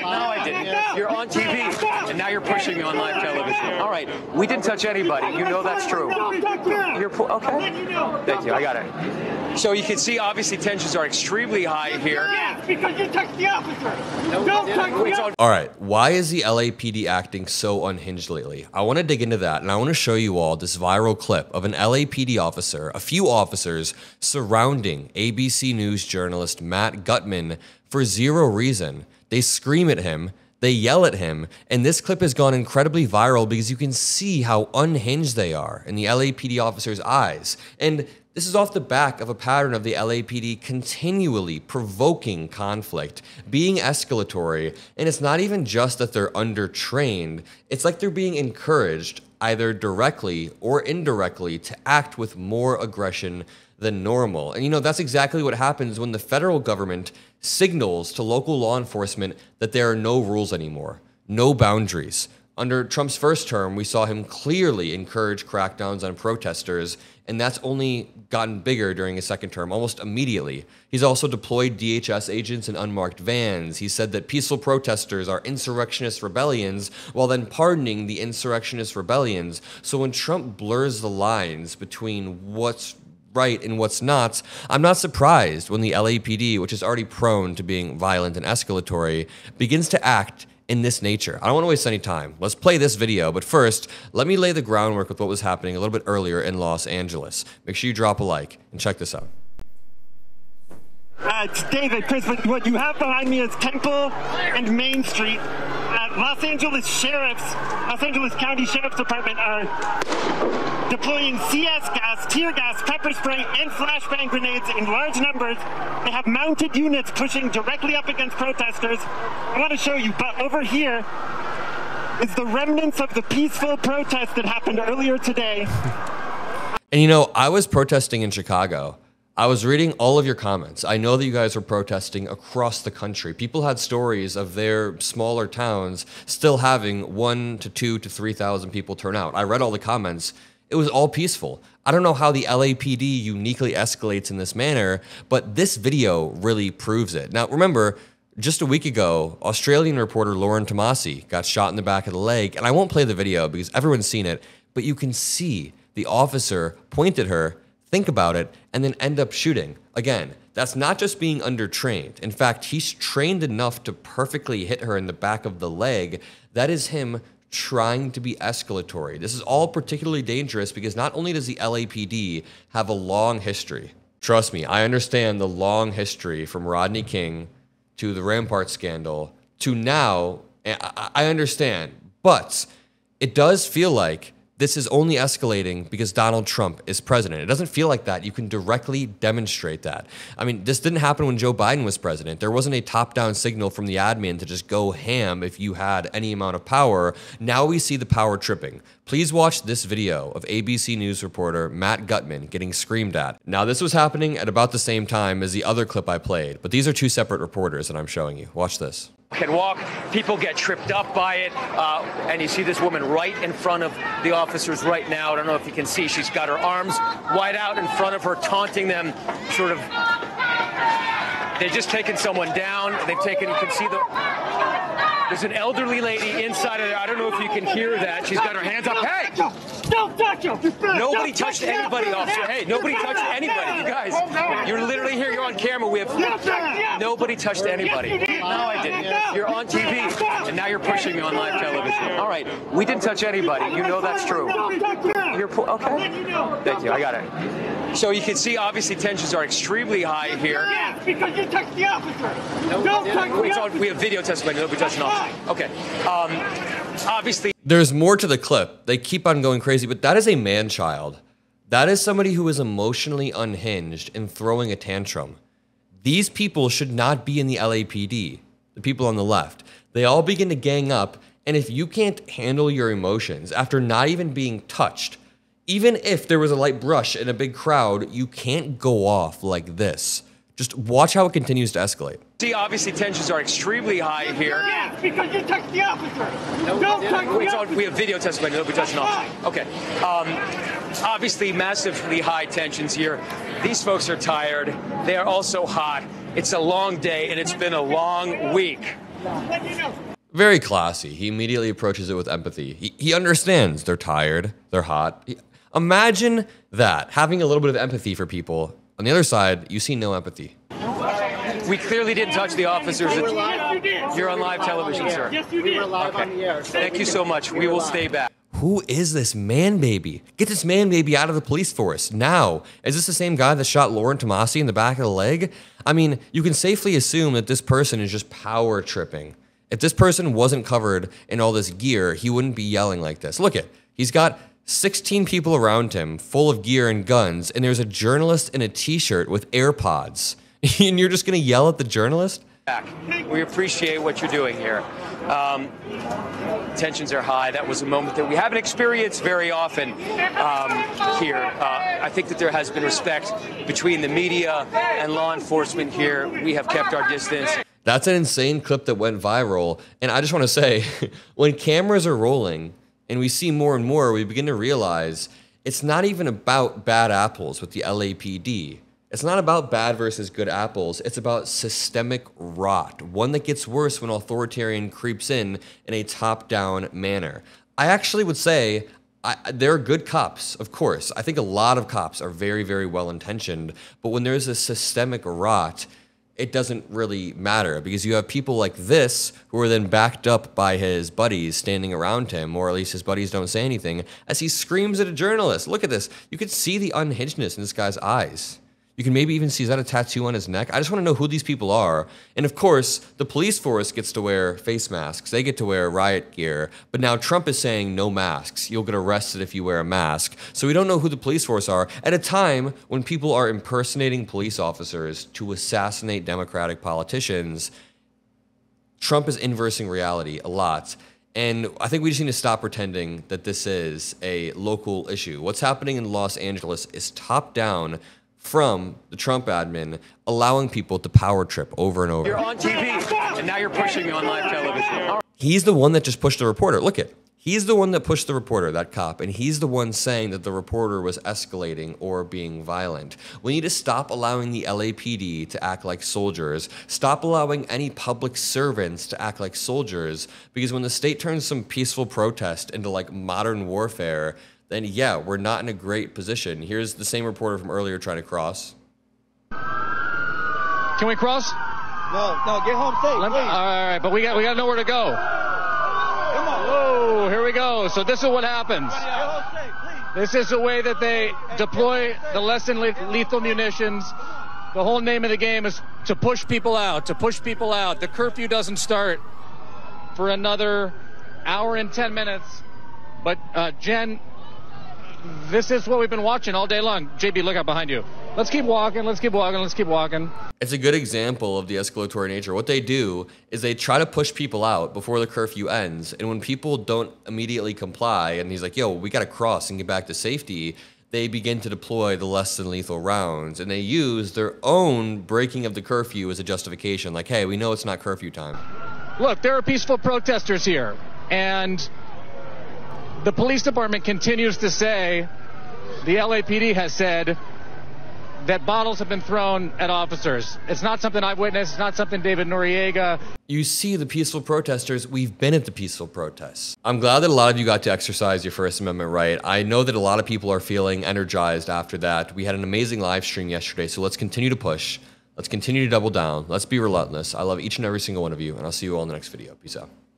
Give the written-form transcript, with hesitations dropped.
No, I didn't. You're on TV, and now you're pushing me on live television. All right, we didn't touch anybody. You know that's true. You're okay? Thank you. I got it. So you can see, obviously, tensions are extremely high here. Yes, because you touched the officer. Don't touch the officer. All right, why is the LAPD acting so unhinged lately? I want to dig into that, and I want to show you all this viral clip of an LAPD officer, a few officers, surrounding ABC News journalist Matt Gutman for zero reason. They scream at him, they yell at him, and this clip has gone incredibly viral because you can see how unhinged they are in the LAPD officer's eyes. And this is off the back of a pattern of the LAPD continually provoking conflict, being escalatory, and it's not even just that they're undertrained, it's like they're being encouraged, either directly or indirectly, to act with more aggression than normal. And you know, that's exactly what happens when the federal government signals to local law enforcement that there are no rules anymore, no boundaries. Under Trump's first term, we saw him clearly encourage crackdowns on protesters, and that's only gotten bigger during his second term, almost immediately. He's also deployed DHS agents in unmarked vans. He said that peaceful protesters are insurrectionist rebellions, while then pardoning the insurrectionist rebellions. So when Trump blurs the lines between what's right and what's not, I'm not surprised when the LAPD, which is already prone to being violent and escalatory, begins to act in this nature. I don't want to waste any time. Let's play this video, but first, let me lay the groundwork with what was happening a little bit earlier in Los Angeles. Make sure you drop a like and check this out. It's David, Chris, what you have behind me is Temple and Main Street. Los Angeles County Sheriff's Department are deploying CS gas, tear gas, pepper spray, and flashbang grenades in large numbers. They have mounted units pushing directly up against protesters. I want to show you, but over here is the remnants of the peaceful protest that happened earlier today. And you know, I was protesting in Chicago. I was reading all of your comments. I know that you guys were protesting across the country. People had stories of their smaller towns still having 1,000 to 2,000 to 3,000 people turn out. I read all the comments. It was all peaceful. I don't know how the LAPD uniquely escalates in this manner, but this video really proves it. Now, remember, just a week ago, Australian reporter Lauren Tomasi got shot in the back of the leg, and I won't play the video because everyone's seen it, but you can see the officer point at her, think about it, and then end up shooting. Again, that's not just being undertrained. In fact, he's trained enough to perfectly hit her in the back of the leg. That is him trying to be escalatory. This is all particularly dangerous because not only does the LAPD have a long history, trust me, I understand the long history from Rodney King to the Rampart scandal to now, I understand, but it does feel like this is only escalating because Donald Trump is president. It doesn't feel like that. You can directly demonstrate that. I mean, this didn't happen when Joe Biden was president. There wasn't a top-down signal from the admin to just go ham if you had any amount of power. Now we see the power tripping. Please watch this video of ABC News reporter Matt Gutman getting screamed at. Now, this was happening at about the same time as the other clip I played, but these are two separate reporters that I'm showing you. Watch this. Can walk, people get tripped up by it, and you see this woman right in front of the officers right now. I don't know if you can see, she's got her arms wide out in front of her, taunting them, sort of. They're just taking someone down. They've taken, you can see there's an elderly lady inside of there. I don't know if you can hear that. She's got her hands up. Hey! Don't touch him! Nobody touched anybody, officer. Hey, nobody touched anybody. You guys, you're literally here. You're on camera. We have nobody touched anybody. No, I didn't. You're on TV, and now you're pushing me on live television. All right, we didn't touch anybody. You know that's true. You're okay. Thank you. I got it. So you can see, obviously, tensions are extremely high here. Yes, because you touched the officer. Don't touch the officer. We have video testimony. Nobody touched an officer. Okay. Obviously. There's more to the clip. They keep on going crazy, but that is a man-child. That is somebody who is emotionally unhinged and throwing a tantrum. These people should not be in the LAPD, the people on the left. They all begin to gang up, and if you can't handle your emotions after not even being touched, even if there was a light brush in a big crowd, you can't go off like this. Just watch how it continues to escalate. See, obviously, tensions are extremely high here. Yes, because you touched the officer. Don't touch the officer. We have video testimony. Nobody touched an officer. Okay. Obviously, massively high tensions here. These folks are tired. They are also hot. It's a long day, and it's been a long week. Let you know. Very classy. He immediately approaches it with empathy. He understands they're tired, they're hot. Imagine that, having a little bit of empathy for people. On the other side, you see no empathy. We clearly didn't touch the officers. Yes, you did. You're on live television, sir. Yes, you did. Thank you so much. We will stay back. Who is this man baby? Get this man baby out of the police force now. Is this the same guy that shot Lauren Tomasi in the back of the leg? I mean, you can safely assume that this person is just power tripping. If this person wasn't covered in all this gear, he wouldn't be yelling like this. Look at, he's got 16 people around him full of gear and guns, and there's a journalist in a t-shirt with AirPods. And you're just gonna yell at the journalist? We appreciate what you're doing here. Tensions are high. That was a moment that we haven't experienced very often here. I think that there has been respect between the media and law enforcement here. We have kept our distance. That's an insane clip that went viral. And I just want to say, when cameras are rolling and we see more and more, we begin to realize it's not even about bad apples with the LAPD. It's not about bad versus good apples. It's about systemic rot, one that gets worse when authoritarian creeps in a top-down manner. I actually would say there are good cops, of course. I think a lot of cops are very, very well-intentioned. But when there's a systemic rot, it doesn't really matter because you have people like this who are then backed up by his buddies standing around him, or at least his buddies don't say anything, as he screams at a journalist. Look at this. You could see the unhingedness in this guy's eyes. You can maybe even see, is that a tattoo on his neck? I just want to know who these people are. And of course, the police force gets to wear face masks. They get to wear riot gear. But now Trump is saying no masks. You'll get arrested if you wear a mask. So we don't know who the police force are at a time when people are impersonating police officers to assassinate Democratic politicians. Trump is inversing reality a lot. And I think we just need to stop pretending that this is a local issue. What's happening in Los Angeles is top down from the Trump admin, allowing people to power trip over and over. You're on TV, and now you're pushing me on live television. He's the one that just pushed the reporter. Look at, he's the one that pushed the reporter, that cop, and he's the one saying that the reporter was escalating or being violent. We need to stop allowing the LAPD to act like soldiers. Stop allowing any public servants to act like soldiers, because when the state turns some peaceful protest into like modern warfare, then yeah, we're not in a great position. Here's the same reporter from earlier trying to cross. Can we cross? No, get home safe, please. All right, but we got to know where to go. Come on. Whoa, here we go. So this is what happens. Get home safe, please. This is the way that they deploy the less than lethal munitions. The whole name of the game is to push people out, The curfew doesn't start for another hour and 10 minutes. But Jen, this is what we've been watching all day long. JB, look out behind you. Let's keep walking. It's a good example of the escalatory nature. What they do is they try to push people out before the curfew ends. And when people don't immediately comply, and he's like, yo, we got to cross and get back to safety, they begin to deploy the less than lethal rounds. And they use their own breaking of the curfew as a justification. Like, hey, we know it's not curfew time. Look, there are peaceful protesters here. And the police department continues to say, the LAPD has said, that bottles have been thrown at officers. It's not something I've witnessed. It's not something David Noriega. You see the peaceful protesters. We've been at the peaceful protests. I'm glad that a lot of you got to exercise your First Amendment right. I know that a lot of people are feeling energized after that. We had an amazing live stream yesterday, so let's continue to push. Let's continue to double down. Let's be relentless. I love each and every single one of you, and I'll see you all in the next video. Peace out.